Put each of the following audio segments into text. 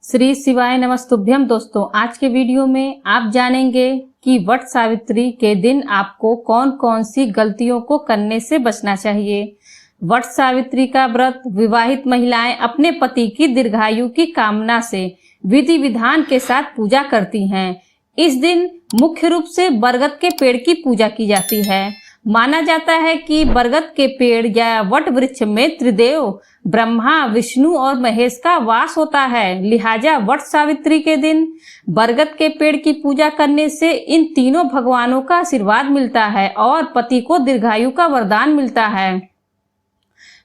श्री शिवाय नमस्तुभ्यम। दोस्तों, आज के वीडियो में आप जानेंगे कि वट सावित्री के दिन आपको कौन कौन सी गलतियों को करने से बचना चाहिए। वट सावित्री का व्रत विवाहित महिलाएं अपने पति की दीर्घायु की कामना से विधि विधान के साथ पूजा करती हैं। इस दिन मुख्य रूप से बरगद के पेड़ की पूजा की जाती है। माना जाता है कि बरगद के पेड़ या वट वृक्ष में त्रिदेव ब्रह्मा, विष्णु और महेश का वास होता है। लिहाजा वट सावित्री के दिन बरगद के पेड़ की पूजा करने से इन तीनों भगवानों का आशीर्वाद मिलता है और पति को दीर्घायु का वरदान मिलता है।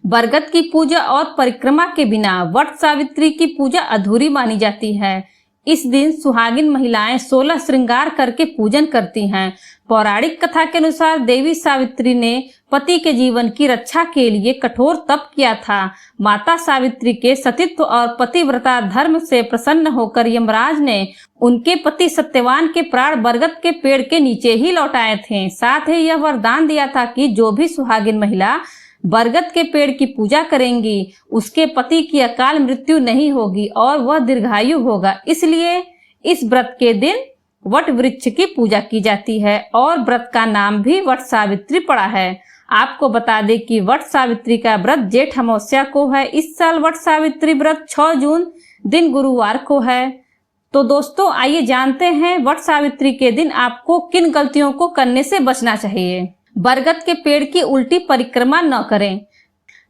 बरगद की पूजा और परिक्रमा के बिना वट सावित्री की पूजा अधूरी मानी जाती है। इस दिन सुहागिन महिलाएं 16 श्रृंगार करके पूजन करती हैं। पौराणिक कथा के अनुसार देवी सावित्री ने पति के जीवन की रक्षा के लिए कठोर तप किया था। माता सावित्री के सतीत्व और पतिव्रता धर्म से प्रसन्न होकर यमराज ने उनके पति सत्यवान के प्राण बरगद के पेड़ के नीचे ही लौटाए थे। साथ ही यह वरदान दिया था कि जो भी सुहागिन महिला बरगद के पेड़ की पूजा करेंगी उसके पति की अकाल मृत्यु नहीं होगी और वह दीर्घायु होगा। इसलिए इस व्रत के दिन वट वृक्ष की पूजा की जाती है और व्रत का नाम भी वट सावित्री पड़ा है। आपको बता दें कि वट सावित्री का व्रत जेठ अमावस्या को है। इस साल वट सावित्री व्रत 6 जून दिन गुरुवार को है। तो दोस्तों, आइए जानते हैं वट सावित्री के दिन आपको किन गलतियों को करने से बचना चाहिए। बरगद के पेड़ की उल्टी परिक्रमा न करें।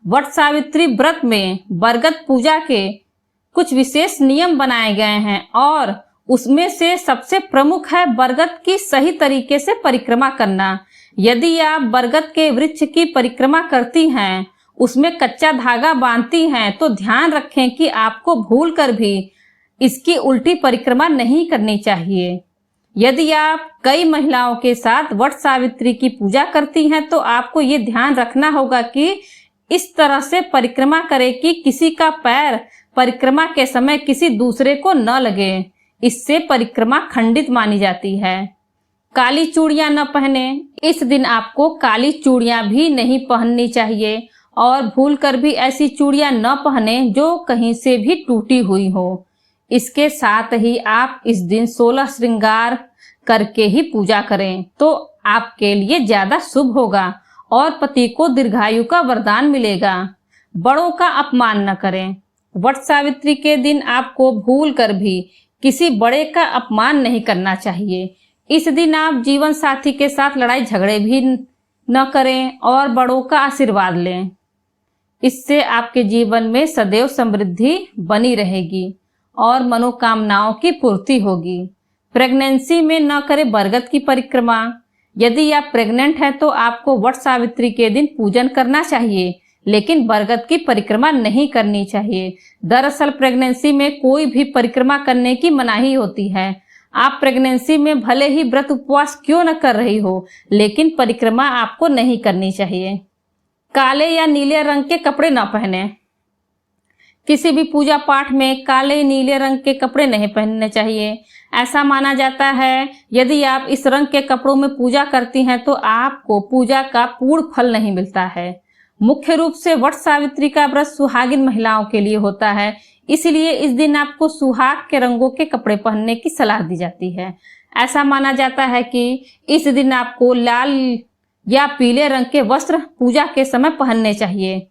वट सावित्री व्रत में बरगद पूजा के कुछ विशेष नियम बनाए गए हैं और उसमें से सबसे प्रमुख है बरगद की सही तरीके से परिक्रमा करना। यदि आप बरगद के वृक्ष की परिक्रमा करती हैं, उसमें कच्चा धागा बांधती हैं, तो ध्यान रखें कि आपको भूलकर भी इसकी उल्टी परिक्रमा नहीं करनी चाहिए। यदि आप कई महिलाओं के साथ वट सावित्री की पूजा करती हैं तो आपको ये ध्यान रखना होगा कि इस तरह से परिक्रमा करें कि किसी का पैर परिक्रमा के समय किसी दूसरे को न लगे। इससे परिक्रमा खंडित मानी जाती है। काली चूड़ियां न पहने। इस दिन आपको काली चूड़ियां भी नहीं पहननी चाहिए और भूलकर भी ऐसी चूड़ियां न पहने जो कहीं से भी टूटी हुई हो। इसके साथ ही आप इस दिन 16 श्रृंगार करके ही पूजा करें तो आपके लिए ज्यादा शुभ होगा और पति को दीर्घायु का वरदान मिलेगा। बड़ों का अपमान न करें। वट सावित्री के दिन आपको भूलकर भी किसी बड़े का अपमान नहीं करना चाहिए। इस दिन आप जीवन साथी के साथ लड़ाई झगड़े भी न करें और बड़ों का आशीर्वाद लें। इससे आपके जीवन में सदैव समृद्धि बनी रहेगी और मनोकामनाओं की पूर्ति होगी। प्रेगनेंसी में न करें बरगद की परिक्रमा। यदि आप प्रेग्नेंट हैं तो आपको वट सावित्री के दिन पूजन करना चाहिए, लेकिन बरगद की परिक्रमा नहीं करनी चाहिए। दरअसल प्रेगनेंसी में कोई भी परिक्रमा करने की मनाही होती है। आप प्रेगनेंसी में भले ही व्रत उपवास क्यों न कर रही हो, लेकिन परिक्रमा आपको नहीं करनी चाहिए। काले या नीले रंग के कपड़े न पहने। किसी भी पूजा पाठ में काले नीले रंग के कपड़े नहीं पहनने चाहिए। ऐसा माना जाता है यदि आप इस रंग के कपड़ों में पूजा करती हैं तो आपको पूजा का पूर्ण फल नहीं मिलता है। मुख्य रूप से वट सावित्री का व्रत सुहागिन महिलाओं के लिए होता है, इसलिए इस दिन आपको सुहाग के रंगों के कपड़े पहनने की सलाह दी जाती है। ऐसा माना जाता है कि इस दिन आपको लाल या पीले रंग के वस्त्र पूजा के समय पहनने चाहिए।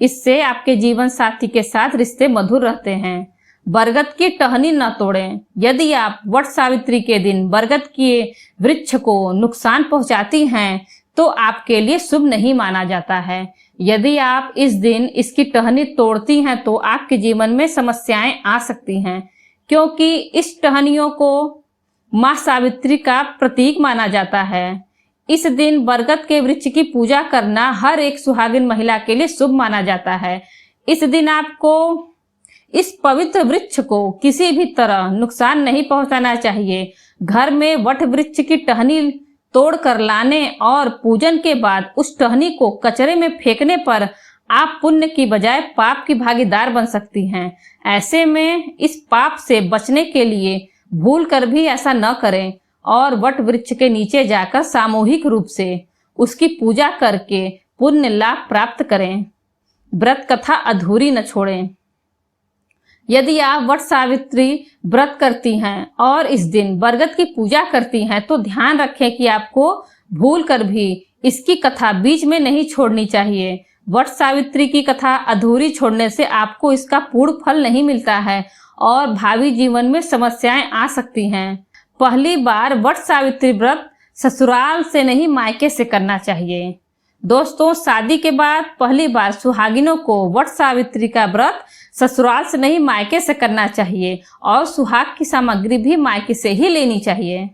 इससे आपके जीवन साथी के साथ रिश्ते मधुर रहते हैं। बरगद की टहनी न तोड़ें। यदि आप वट सावित्री के दिन बरगद के वृक्ष को नुकसान पहुंचाती हैं तो आपके लिए शुभ नहीं माना जाता है। यदि आप इस दिन इसकी टहनी तोड़ती हैं तो आपके जीवन में समस्याएं आ सकती हैं, क्योंकि इस टहनियों को मां सावित्री का प्रतीक माना जाता है। इस दिन बरगद के वृक्ष की पूजा करना हर एक सुहागिन महिला के लिए शुभ माना जाता है। इस दिन आपको इस पवित्र वृक्ष को किसी भी तरह नुकसान नहीं पहुंचाना चाहिए। घर में वट वृक्ष की टहनी तोड़ कर लाने और पूजन के बाद उस टहनी को कचरे में फेंकने पर आप पुण्य की बजाय पाप की भागीदार बन सकती हैं। ऐसे में इस पाप से बचने के लिए भूल कर भी ऐसा न करें और वट वृक्ष के नीचे जाकर सामूहिक रूप से उसकी पूजा करके पुण्य लाभ प्राप्त करें। व्रत कथा अधूरी न छोड़ें। यदि आप वट सावित्री व्रत करती हैं और इस दिन बरगद की पूजा करती हैं तो ध्यान रखें कि आपको भूल कर भी इसकी कथा बीच में नहीं छोड़नी चाहिए। वट सावित्री की कथा अधूरी छोड़ने से आपको इसका पूर्ण फल नहीं मिलता है और भावी जीवन में समस्याएं आ सकती हैं। पहली बार वट सावित्री व्रत ससुराल से नहीं मायके से करना चाहिए। दोस्तों, शादी के बाद पहली बार सुहागिनों को वट सावित्री का व्रत ससुराल से नहीं मायके से करना चाहिए और सुहाग की सामग्री भी मायके से ही लेनी चाहिए।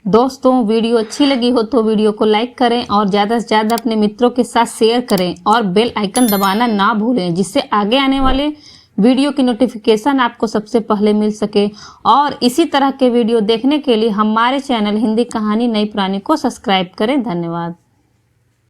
दोस्तों, वीडियो अच्छी लगी हो तो वीडियो को लाइक करें और ज़्यादा से ज़्यादा अपने मित्रों के साथ शेयर करें और बेल आइकन दबाना ना भूलें, जिससे आगे आने वाले वीडियो की नोटिफिकेशन आपको सबसे पहले मिल सके। और इसी तरह के वीडियो देखने के लिए हमारे चैनल हिंदी कहानी नई पुरानी को सब्सक्राइब करें। धन्यवाद।